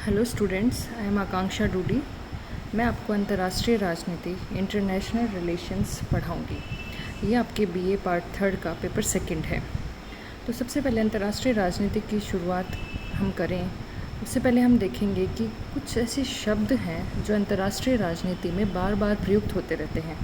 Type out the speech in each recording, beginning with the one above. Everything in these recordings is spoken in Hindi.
हेलो स्टूडेंट्स, आई एम आकांक्षा डूडी। मैं आपको अंतर्राष्ट्रीय राजनीति इंटरनेशनल रिलेशंस पढ़ाऊंगी। ये आपके बीए पार्ट 3 का पेपर 2 है। तो सबसे पहले अंतर्राष्ट्रीय राजनीति की शुरुआत हम करें उससे पहले हम देखेंगे कि कुछ ऐसे शब्द हैं जो अंतर्राष्ट्रीय राजनीति में बार बार प्रयुक्त होते रहते हैं।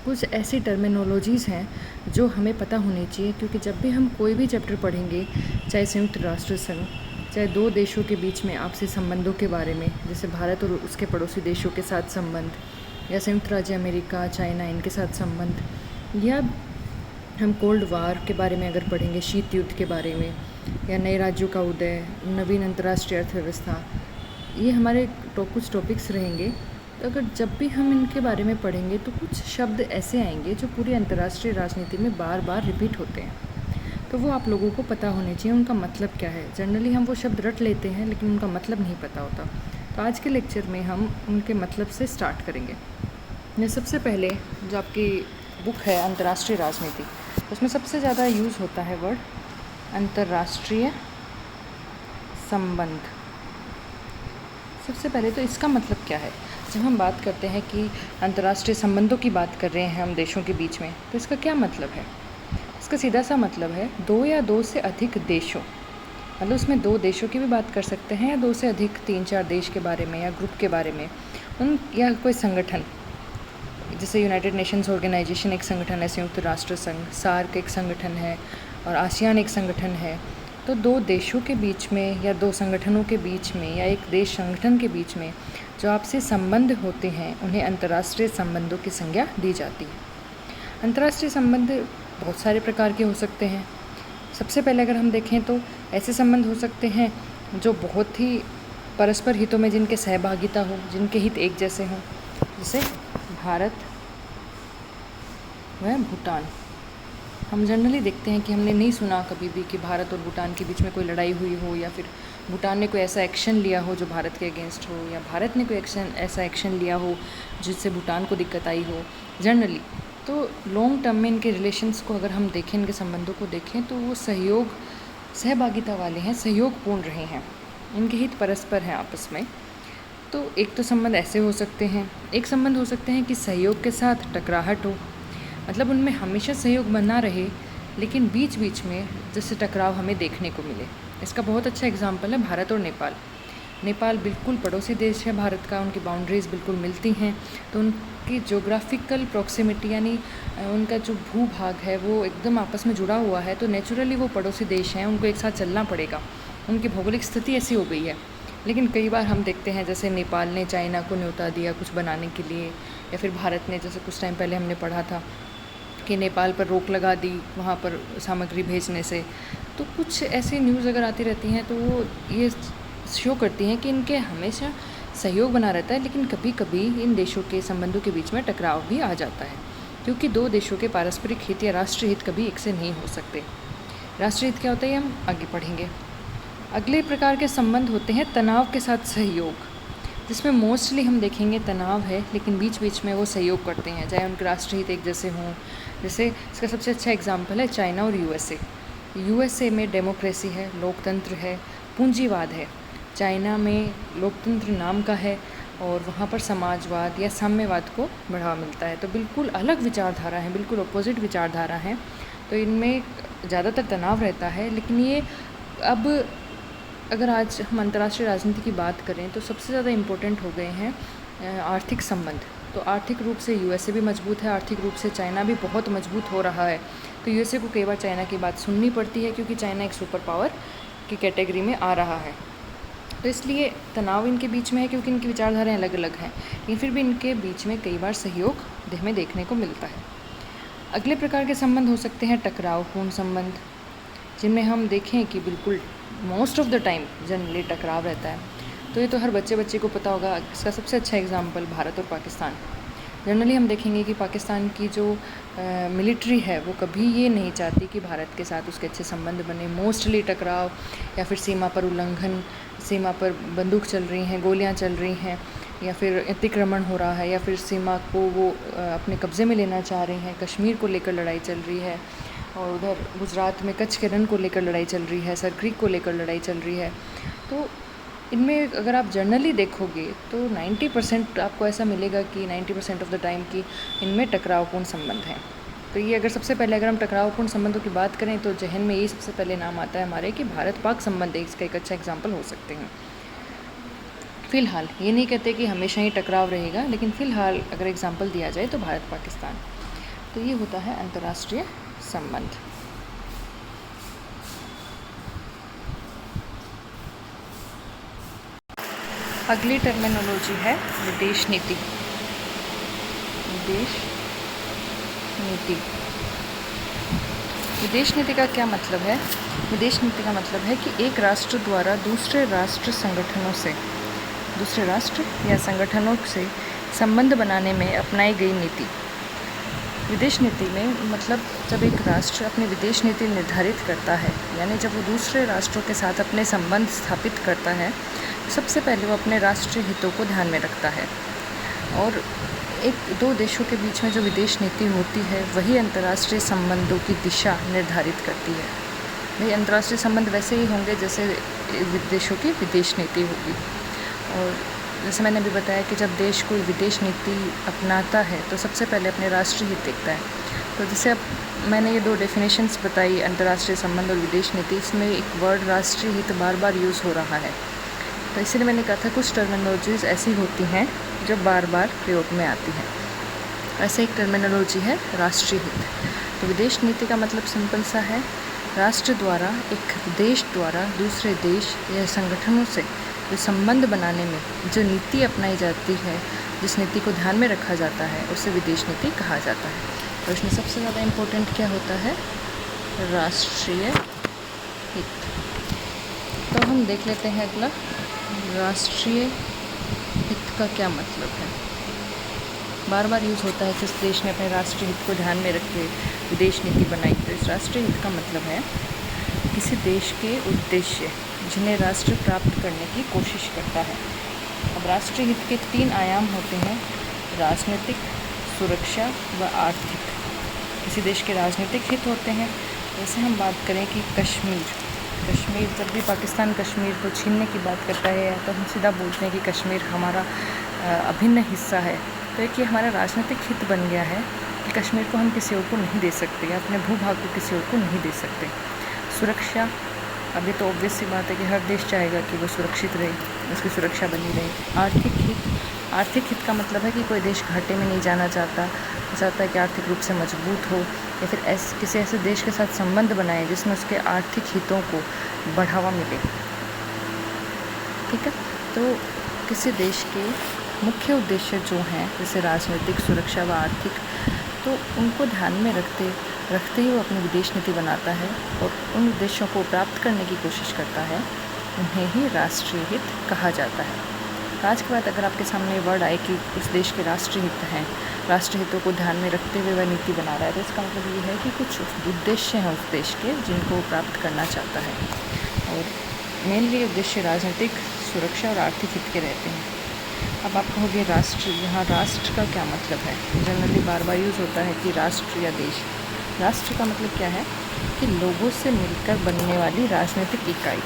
कुछ ऐसी टर्मिनोलॉजीज़ हैं जो हमें पता होनी चाहिए, क्योंकि जब भी हम कोई भी चैप्टर पढ़ेंगे, चाहे संयुक्त राष्ट्र संघ, चाहे दो देशों के बीच में आपसी संबंधों के बारे में, जैसे भारत और उसके पड़ोसी देशों के साथ संबंध, या संयुक्त राज्य अमेरिका, चाइना, इनके साथ संबंध, या हम कोल्ड वार के बारे में अगर पढ़ेंगे, शीत युद्ध के बारे में, या नए राज्यों का उदय, नवीन अंतर्राष्ट्रीय अर्थव्यवस्था, ये हमारे कुछ टॉपिक्स रहेंगे। तो अगर जब भी हम इनके बारे में पढ़ेंगे तो कुछ शब्द ऐसे आएंगे जो पूरी अंतर्राष्ट्रीय राजनीति में बार बार रिपीट होते हैं, तो वो आप लोगों को पता होने चाहिए उनका मतलब क्या है। जनरली हम वो शब्द रट लेते हैं लेकिन उनका मतलब नहीं पता होता। तो आज के लेक्चर में हम उनके मतलब से स्टार्ट करेंगे। ये सबसे पहले जो आपकी बुक है अंतर्राष्ट्रीय राजनीति, उसमें सबसे ज़्यादा यूज़ होता है वर्ड अंतर्राष्ट्रीय संबंध। सबसे पहले तो इसका मतलब क्या है। जब हम बात करते हैं कि अंतर्राष्ट्रीय संबंधों की बात कर रहे हैं हम देशों के बीच में, तो इसका क्या मतलब है। इसका सीधा सा मतलब है दो या दो से अधिक देशों, मतलब उसमें दो देशों की भी बात कर सकते हैं, या दो से अधिक 3-4 देश के बारे में या ग्रुप के बारे में, उन या कोई संगठन, जैसे यूनाइटेड नेशंस ऑर्गेनाइजेशन एक संगठन है, संयुक्त राष्ट्र संघ, सार्क एक संगठन है, और आसियान एक संगठन है। तो दो देशों के बीच में या दो संगठनों के बीच में या एक देश संगठन के बीच में जो आपसे संबंध होते हैं उन्हें अंतर्राष्ट्रीय संबंधों की संज्ञा दी जाती है। अंतर्राष्ट्रीय संबंध बहुत सारे प्रकार के हो सकते हैं। सबसे पहले अगर हम देखें तो ऐसे संबंध हो सकते हैं जो बहुत ही परस्पर हितों में जिनके सहभागिता हो, जिनके हित एक जैसे हों, जैसे भारत व भूटान। हम जनरली देखते हैं कि हमने नहीं सुना कभी भी कि भारत और भूटान के बीच में कोई लड़ाई हुई हो, या फिर भूटान ने कोई ऐसा एक्शन लिया हो जो भारत के अगेंस्ट हो, या भारत ने कोई ऐसा एक्शन लिया हो जिससे भूटान को दिक्कत आई हो। जनरली तो लॉन्ग टर्म में इनके रिलेशंस को अगर हम देखें, इनके संबंधों को देखें, तो वो सहभागिता वाले हैं, सहयोगपूर्ण रहे हैं, इनके हित परस्पर हैं आपस में। तो एक तो संबंध ऐसे हो सकते हैं। एक संबंध हो सकते हैं कि सहयोग के साथ टकराहट हो, मतलब उनमें हमेशा सहयोग बना रहे लेकिन बीच बीच में जैसे टकराव हमें देखने को मिले। इसका बहुत अच्छा एग्जाम्पल है भारत और नेपाल। नेपाल बिल्कुल पड़ोसी देश है भारत का, उनकी बाउंड्रीज़ बिल्कुल मिलती हैं, तो उनकी जोग्राफिकल प्रॉक्सिमिटी यानी उनका जो भूभाग है वो एकदम आपस में जुड़ा हुआ है, तो नेचुरली वो पड़ोसी देश हैं, उनको एक साथ चलना पड़ेगा। उनकी भौगोलिक स्थिति ऐसी हो गई है। लेकिन कई बार हम देखते हैं जैसे नेपाल ने चाइना को न्योता दिया कुछ बनाने के लिए, या फिर भारत ने, जैसे कुछ टाइम पहले हमने पढ़ा था कि नेपाल पर रोक लगा दी वहाँ पर सामग्री भेजने से। तो कुछ ऐसी न्यूज़ अगर आती रहती हैं तो वो ये शो करती हैं कि इनके हमेशा सहयोग बना रहता है, लेकिन कभी कभी इन देशों के संबंधों के बीच में टकराव भी आ जाता है, क्योंकि दो देशों के पारस्परिक हित या राष्ट्रीय हित कभी एक से नहीं हो सकते। राष्ट्रीय हित क्या होता है ये हम आगे पढ़ेंगे। अगले प्रकार के संबंध होते हैं तनाव के साथ सहयोग, जिसमें मोस्टली हम देखेंगे तनाव है लेकिन बीच बीच में वो सहयोग करते हैं, चाहे उनके राष्ट्रीय हित एक जैसे हों। जैसे इसका सबसे अच्छा एग्जाम्पल है चाइना और यूएसए में डेमोक्रेसी है, लोकतंत्र है, पूंजीवाद है। चाइना में लोकतंत्र नाम का है और वहाँ पर समाजवाद या साम्यवाद को बढ़ावा मिलता है। तो बिल्कुल अलग विचारधारा है, बिल्कुल अपोजिट विचारधारा है। तो इनमें ज़्यादातर तनाव रहता है। लेकिन ये अब अगर आज हम अंतर्राष्ट्रीय राजनीति की बात करें तो सबसे ज़्यादा इम्पोर्टेंट हो गए हैं आर्थिक संबंध। तो आर्थिक रूप से यूएसए भी मजबूत है, आर्थिक रूप से चाइना भी बहुत मजबूत हो रहा है। तो यूएसए को कई बार चाइना की बात सुननी पड़ती है, क्योंकि चाइना एक सुपर पावर की कैटेगरी में आ रहा है। तो इसलिए तनाव इनके बीच में है, क्योंकि इनकी विचारधाराएं अलग अलग हैं, लेकिन फिर भी इनके बीच में कई बार सहयोग हमें देखने को मिलता है। अगले प्रकार के संबंध हो सकते हैं टकरावपूर्ण संबंध, जिनमें हम देखें कि बिल्कुल most of the time generally टकराव रहता है। तो ये तो हर बच्चे को पता होगा। इसका सबसे अच्छा एग्जांपल भारत और पाकिस्तान। जनरली हम देखेंगे कि पाकिस्तान की जो मिलिट्री है वो कभी ये नहीं चाहती कि भारत के साथ उसके अच्छे संबंध बने। मोस्टली टकराव या फिर सीमा पर उल्लंघन, सीमा पर बंदूक चल रही हैं, गोलियां चल रही हैं, या फिर अतिक्रमण हो रहा है, या फिर सीमा को वो अपने कब्ज़े में लेना चाह रही हैं। कश्मीर को लेकर लड़ाई चल रही है, और उधर गुजरात में कच्छ के रण को लेकर लड़ाई चल रही है, सर क्रीक को लेकर लड़ाई चल रही है। तो इनमें अगर आप जनरली देखोगे तो 90% आपको ऐसा मिलेगा कि 90% ऑफ द टाइम कि इनमें टकरावपूर्ण संबंध हैं। तो ये अगर सबसे पहले अगर हम टकरावपूर्ण संबंधों की बात करें तो जहन में यही सबसे पहले नाम आता है हमारे कि भारत पाक संबंध इसका एक अच्छा एग्जाम्पल हो सकते हैं। फ़िलहाल ये नहीं कहते कि हमेशा ही टकराव रहेगा, लेकिन फ़िलहाल अगर एग्जाम्पल दिया जाए तो भारत पाकिस्तान। तो ये होता है अंतर्राष्ट्रीय संबंध। अगली टर्मिनोलॉजी है विदेश नीति। विदेश नीति। विदेश नीति का क्या मतलब है? विदेश नीति का मतलब है कि एक राष्ट्र द्वारा दूसरे राष्ट्र या संगठनों से संबंध बनाने में अपनाई गई नीति। विदेश नीति में मतलब जब एक राष्ट्र अपनी विदेश नीति निर्धारित करता है, यानी जब वो दूसरे राष्ट्रों के साथ अपने संबंध स्थापित करता है, सबसे पहले वो अपने राष्ट्रीय हितों को ध्यान में रखता है। और दो देशों के बीच में जो विदेश नीति होती है वही अंतर्राष्ट्रीय संबंधों की दिशा निर्धारित करती है। भाई अंतर्राष्ट्रीय संबंध वैसे ही होंगे जैसे देशों की विदेश नीति होगी। और जैसे मैंने भी बताया कि जब देश कोई विदेश नीति अपनाता है तो सबसे पहले अपने राष्ट्रीय हित देखता है। तो जैसे अब मैंने ये दो डेफिनेशंस बताई, अंतर्राष्ट्रीय संबंध और विदेश नीति, इसमें एक वर्ड राष्ट्रीय हित बार बार यूज़ हो रहा है। तो इसीलिए मैंने कहा था कुछ टर्मिनोलॉजीज़ ऐसी होती हैं जो बार बार प्रयोग में आती हैं। ऐसे एक टर्मिनोलॉजी है राष्ट्रीय हित। तो विदेश नीति का मतलब सिंपल सा है, राष्ट्र द्वारा एक देश द्वारा दूसरे देश या संगठनों से जो संबंध बनाने में जो नीति अपनाई जाती है, जिस नीति को ध्यान में रखा जाता है, उसे विदेश नीति कहा जाता है। और इसमें सबसे ज़्यादा इम्पोर्टेंट क्या होता है? राष्ट्रीय हित। तो हम देख लेते हैं अगला, राष्ट्रीय हित का क्या मतलब है। बार बार यूज़ होता है जिस देश ने अपने राष्ट्रीय हित को ध्यान में रख के विदेश नीति बनाई। तो इस राष्ट्रीय हित का मतलब है किसी देश के उद्देश्य जिन्हें राष्ट्र प्राप्त करने की कोशिश करता है। अब राष्ट्रीय हित के 3 आयाम होते हैं, राजनीतिक, सुरक्षा व आर्थिक। किसी देश के राजनीतिक हित होते हैं। जैसे हम बात करें कि कश्मीर, जब भी पाकिस्तान कश्मीर को छीनने की बात करता है तो हम सीधा बोलते हैं कि कश्मीर हमारा अभिन्न हिस्सा है। तो एक ये हमारा राजनीतिक हित बन गया है कि कश्मीर को हम किसी और को नहीं दे सकते या अपने भूभाग को किसी और को नहीं दे सकते। सुरक्षा, अभी तो ऑब्वियस सी बात है कि हर देश चाहेगा कि वो सुरक्षित रहे, उसकी सुरक्षा बनी रहे। आर्थिक हित का मतलब है कि कोई देश घाटे में नहीं जाना चाहता है कि आर्थिक रूप से मजबूत हो, या फिर किसी ऐसे देश के साथ संबंध बनाए जिसमें उसके आर्थिक हितों को बढ़ावा मिले। ठीक है, तो किसी देश के मुख्य उद्देश्य जो हैं जैसे राजनीतिक, सुरक्षा व आर्थिक, तो उनको ध्यान में रखते ही वो अपनी विदेश नीति बनाता है और उन उद्देश्यों को प्राप्त करने की कोशिश करता है, उन्हें ही राष्ट्रीय हित कहा जाता है। आज के बाद अगर आपके सामने वर्ड आए कि उस देश के राष्ट्रीय हित हैं, राष्ट्रीय हितों को ध्यान में रखते हुए वह नीति बना रहा है, तो इसका मतलब ये है कि कुछ उद्देश्य हैं उस देश के जिनको वो प्राप्त करना चाहता है। और मेनली उद्देश्य राजनीतिक, सुरक्षा और आर्थिक हित के रहते हैं। अब आप कहोगे राष्ट्र, यहाँ राष्ट्र का क्या मतलब है? जनरली बार बार यूज़ होता है कि राष्ट्र या देश। राष्ट्र का मतलब क्या है कि लोगों से मिलकर बनने वाली राजनीतिक इकाई।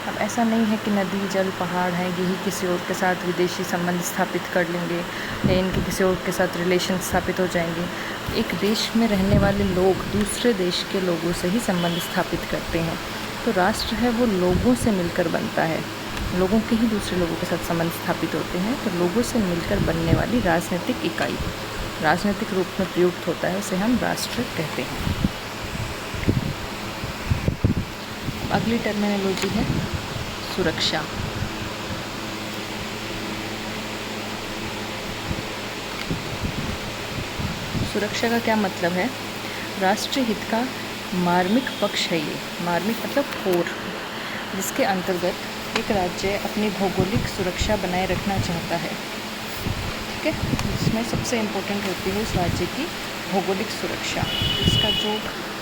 अब ऐसा नहीं है कि नदी, जल, पहाड़ हैं, यही किसी और के साथ विदेशी संबंध स्थापित कर लेंगे या इनके किसी और के साथ रिलेशन स्थापित हो जाएंगे। एक देश में रहने वाले लोग दूसरे देश के लोगों से ही संबंध स्थापित करते हैं। तो राष्ट्र है वो लोगों से मिलकर बनता है, लोगों के ही दूसरे लोगों के साथ संबंध स्थापित होते हैं। तो लोगों से मिलकर बनने वाली राजनीतिक इकाई राजनीतिक रूप में प्रयुक्त होता है, उसे हम राष्ट्र कहते हैं। अगली टर्मिनोलॉजी है सुरक्षा। सुरक्षा का क्या मतलब है? राष्ट्रीय हित का मार्मिक पक्ष है ये। मार्मिक मतलब कोर, जिसके अंतर्गत एक राज्य अपनी भौगोलिक सुरक्षा बनाए रखना चाहता है। ठीक है, इसमें सबसे इम्पोर्टेंट होती है उस राज्य की भौगोलिक सुरक्षा। इसका जो,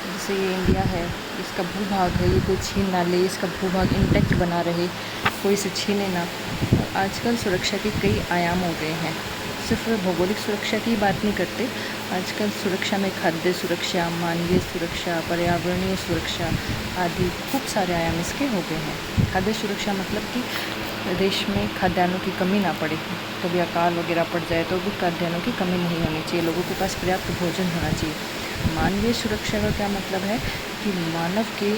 जैसे ये इंडिया है, इसका भूभाग है, ये कोई छीन ना ले, इसका भूभाग इंटैक्ट बना रहे, कोई इसे छीने ना। आजकल सुरक्षा के कई आयाम हो गए हैं, सिर्फ भौगोलिक सुरक्षा की बात नहीं करते। आजकल सुरक्षा में खाद्य सुरक्षा, मानवीय सुरक्षा, पर्यावरणीय सुरक्षा आदि खूब सारे आयाम इसके हो गए हैं। खाद्य सुरक्षा मतलब कि देश में खाद्यान्नों की कमी ना पड़े, कभी अकाल वगैरह पड़ जाए तो भी खाद्यान्नों की कमी नहीं होनी चाहिए, लोगों के पास पर्याप्त भोजन होना चाहिए। मानवीय सुरक्षा का क्या मतलब है कि मानव के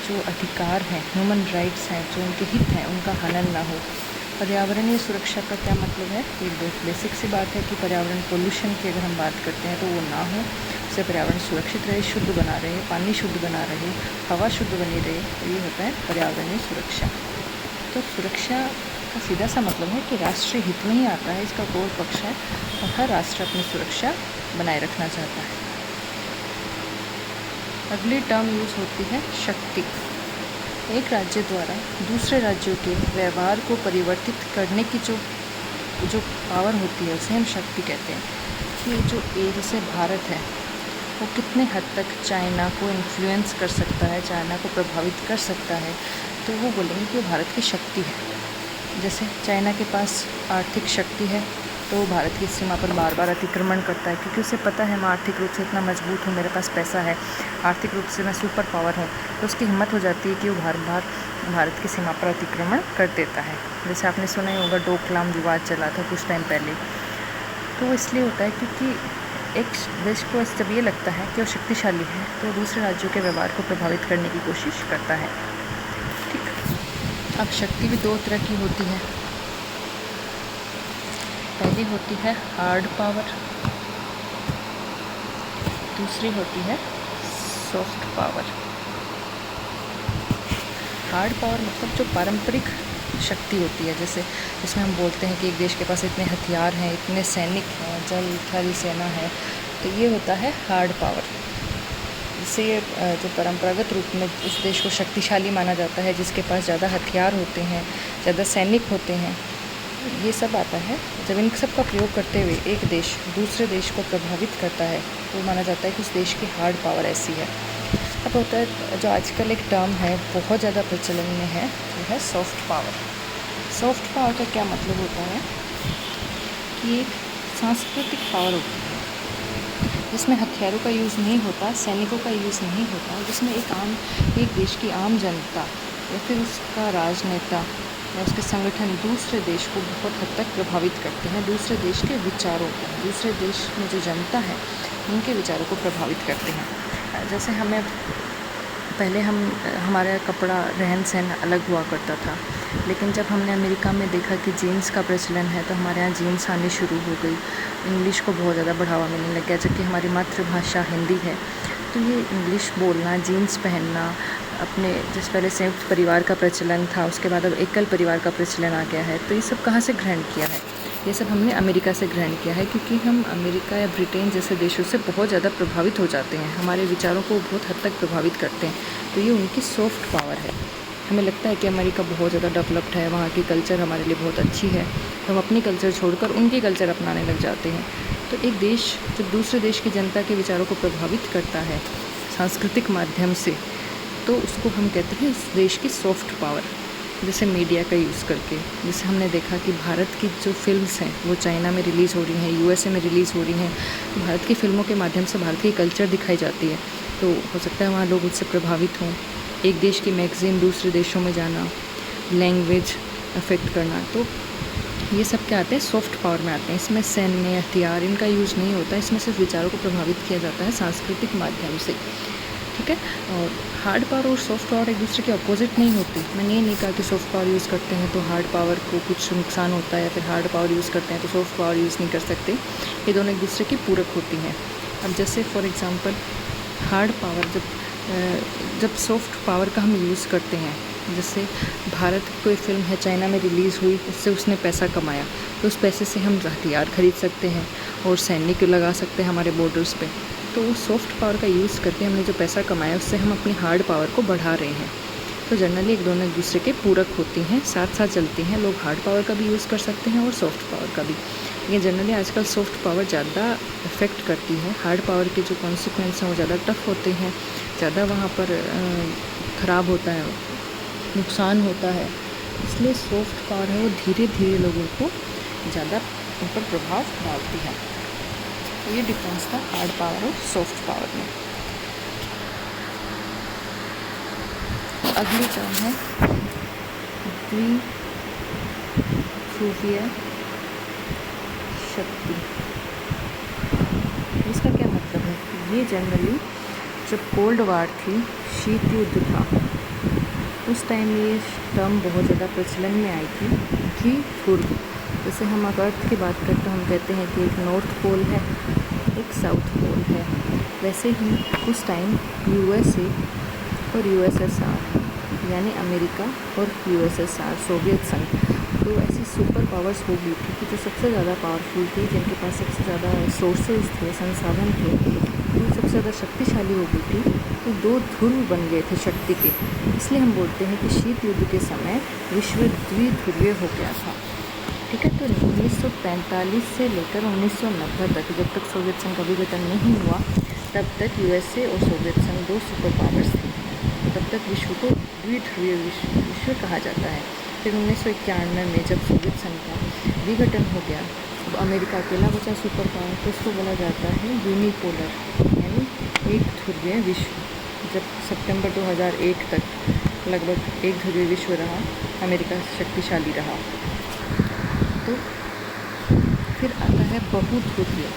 जो अधिकार हैं, ह्यूमन राइट्स हैं, जो उनके हित हैं, उनका हनन ना हो। पर्यावरणीय सुरक्षा का क्या मतलब है? ये बेसिक सी बात है कि पर्यावरण पोल्यूशन की अगर हम बात करते हैं तो वो ना हो, उससे पर्यावरण सुरक्षित रहे, शुद्ध बना रहे, पानी शुद्ध बना रहे, हवा शुद्ध बनी रहे, तो ये होता है पर्यावरणीय सुरक्षा। तो सुरक्षा का सीधा सा मतलब है कि राष्ट्रीय हित में ही आता है, इसका कोर पक्ष है और हर राष्ट्र अपनी सुरक्षा बनाए रखना चाहता है। अगली टर्म यूज़ होती है शक्ति। एक राज्य द्वारा दूसरे राज्यों के व्यवहार को परिवर्तित करने की जो पावर होती है उसे हम शक्ति कहते हैं। कि जो जैसे भारत है वो कितने हद तक चाइना को इन्फ्लुएंस कर सकता है, चाइना को प्रभावित कर सकता है, तो वो बोलेंगे कि वो भारत की शक्ति है। जैसे चाइना के पास आर्थिक शक्ति है तो वो भारत की सीमा पर बार बार अतिक्रमण करता है, क्योंकि उसे पता है मैं आर्थिक रूप से इतना मजबूत हूँ, मेरे पास पैसा है, आर्थिक रूप से मैं सुपर पावर हूँ, तो उसकी हिम्मत हो जाती है कि वो भारत की सीमा पर अतिक्रमण कर देता है। जैसे आपने सुना ही होगा डोकलाम विवाद चला था कुछ टाइम पहले। तो वो इसलिए होता है क्योंकि एक देश को जब ये लगता है कि वो शक्तिशाली है तो दूसरे राज्यों के व्यवहार को प्रभावित करने की कोशिश करता है। ठीक, अब शक्ति भी दो तरह की होती है। पहली होती है हार्ड पावर, दूसरी होती है सॉफ्ट पावर। हार्ड पावर मतलब जो पारंपरिक शक्ति होती है, जैसे जिसमें हम बोलते हैं कि एक देश के पास इतने हथियार हैं, इतने सैनिक हैं, जल थल सेना है, तो ये होता है हार्ड पावर। इससे ये जो परंपरागत रूप में उस देश को शक्तिशाली माना जाता है, जिसके पास ज़्यादा हथियार होते हैं, ज़्यादा सैनिक होते हैं, ये सब आता है। जब इन सब का प्रयोग करते हुए एक देश दूसरे देश को प्रभावित करता है तो माना जाता है कि उस देश की हार्ड पावर ऐसी है। अब होता है जो आजकल एक टर्म है बहुत ज़्यादा प्रचलन में है, वो है सॉफ्ट पावर। सॉफ्ट पावर का क्या मतलब होता है कि एक सांस्कृतिक पावर होती है जिसमें हथियारों का यूज़ नहीं होता, सैनिकों का यूज़ नहीं होता, जिसमें एक देश की आम जनता या फिर उसका राजनेता या उसके संगठन दूसरे देश को बहुत हद तक प्रभावित करते हैं, दूसरे देश के विचारों को, दूसरे देश में जो जनता है उनके विचारों को प्रभावित करते हैं। जैसे पहले हमारा कपड़ा रहन सहन अलग हुआ करता था, लेकिन जब हमने अमेरिका में देखा कि जीन्स का प्रचलन है तो हमारे यहाँ जीन्स आनी शुरू हो गई, इंग्लिश को बहुत ज़्यादा बढ़ावा मिलने लग गया, जबकि हमारी मातृभाषा हिंदी है। तो ये इंग्लिश बोलना, जीन्स पहनना, अपने जिस पहले संयुक्त परिवार का प्रचलन था उसके बाद अब एकल परिवार का प्रचलन आ गया है, तो ये सब कहाँ से ग्रहण किया है? ये सब हमने अमेरिका से ग्रहण किया है, क्योंकि हम अमेरिका या ब्रिटेन जैसे देशों से बहुत ज़्यादा प्रभावित हो जाते हैं, हमारे विचारों को बहुत हद तक प्रभावित करते हैं। तो ये उनकी सॉफ्ट पावर है। हमें लगता है कि अमेरिका बहुत ज़्यादा डेवलप्ड है, वहाँ की कल्चर हमारे लिए बहुत अच्छी है, तो हम अपनी कल्चर छोड़कर उनकी कल्चर अपनाने लग जाते हैं। तो एक देश जब दूसरे देश की जनता के विचारों को प्रभावित करता है सांस्कृतिक माध्यम से, तो उसको हम कहते हैं इस देश की सॉफ्ट पावर। जैसे मीडिया का यूज़ करके, जैसे हमने देखा कि भारत की जो फिल्म्स हैं वो चाइना में रिलीज़ हो रही हैं, यूएसए में रिलीज़ हो रही हैं, तो भारत की फ़िल्मों के माध्यम से भारत की कल्चर दिखाई जाती है, तो हो सकता है वहाँ लोग उससे प्रभावित हों। एक देश की मैगज़ीन दूसरे देशों में जाना, लैंग्वेज अफेक्ट करना, तो ये सब क्या आते हैं? सॉफ्ट पावर में आते हैं। इसमें सैन्य हथियार इनका यूज़ नहीं होता, इसमें सिर्फ विचारों को प्रभावित किया जाता है सांस्कृतिक माध्यम से। ठीक है, और हार्ड पावर और सॉफ्ट पावर एक दूसरे के अपोजिट नहीं होती। मैंने ये नहीं कहा कि सॉफ्ट पावर यूज़ करते हैं तो हार्ड पावर को कुछ नुकसान होता है, या फिर हार्ड पावर यूज़ करते हैं तो सॉफ्ट पावर यूज़ नहीं कर सकते। ये दोनों एक दूसरे की पूरक होती हैं। अब जैसे फॉर एग्ज़ाम्पल हार्ड पावर जब सॉफ्ट पावर का हम यूज़ करते हैं, जैसे भारत की कोई फ़िल्म है चाइना में रिलीज़ हुई, उससे उसने पैसा कमाया, तो उस पैसे से हम हथियार खरीद सकते हैं और सैनिक लगा सकते हैं हमारे बॉर्डर्स पे। तो वो सॉफ्ट पावर का यूज़ करके हमने जो पैसा कमाया उससे हम अपनी हार्ड पावर को बढ़ा रहे हैं। तो जनरली एक दोनों एक दूसरे के पूरक होती हैं, साथ साथ चलती हैं। लोग हार्ड पावर का भी यूज़ कर सकते हैं और सॉफ्ट पावर का भी, लेकिन जनरली आजकल सॉफ्ट पावर ज़्यादा इफ़ेक्ट करती है। हार्ड पावर के जो कॉन्सिक्वेंस हैं वो ज़्यादा टफ होते हैं, ज़्यादा वहाँ पर ख़राब होता है, नुकसान होता है। इसलिए सॉफ्ट पावर है वो धीरे धीरे लोगों को ज़्यादा उन पर प्रभाव डालती है। तो ये डिफरेंस था हार्ड पावर और सॉफ्ट पावर में। अगली टर्म है बहुध्रुवीय शक्ति। इसका क्या मतलब है? ये जनरली जब कोल्ड वार थी, शीत युद्ध था, उस टाइम ये टर्म बहुत ज़्यादा प्रचलन में आई थी, द्विध्रुव। जैसे हम अगर अर्थ की बात करते तो हम कहते हैं कि एक नॉर्थ पोल है, एक साउथ पोल है। वैसे ही उस टाइम यूएसए और यूएसएसआर यानी अमेरिका और यूएसएसआर सोवियत संघ, तो ऐसी सुपर पावर्स हो गई थी कि जो सबसे ज़्यादा पावरफुल थी, जिनके पास सबसे ज़्यादा सोर्सेज थे, संसाधन थे, वो सबसे ज़्यादा शक्तिशाली हो गई थी। तो दो ध्रुव बन गए थे शक्ति के। इसलिए हम बोलते हैं कि शीत युद्ध के समय विश्व द्विध्रुवीय हो गया था। ठीक है। तो 1945 से लेकर 1990 तक, जब तक सोवियत संघ का विघटन नहीं हुआ, तब तक यूएसए और सोवियत संघ दो सुपर पावर्स थी। तब तक विश्व को द्विध्रुवीय विश्व कहा जाता है। फिर 1991 में जब सोवियत संघ का विघटन हो गया, अब अमेरिका अकेला बचा सुपर पावर, तो उसको बोला जाता है यूनिपोलर यानी एक ध्रुवीय विश्व। जब सितंबर 2001 तक लगभग एक ध्रुवीय विश्व रहा, अमेरिका शक्तिशाली रहा। तो फिर आता है बहुध्रुवीय।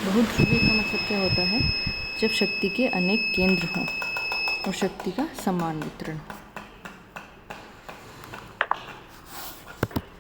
बहुध्रुवीय का मतलब क्या होता है? जब शक्ति के अनेक केंद्र हों और शक्ति का समान वितरण हो।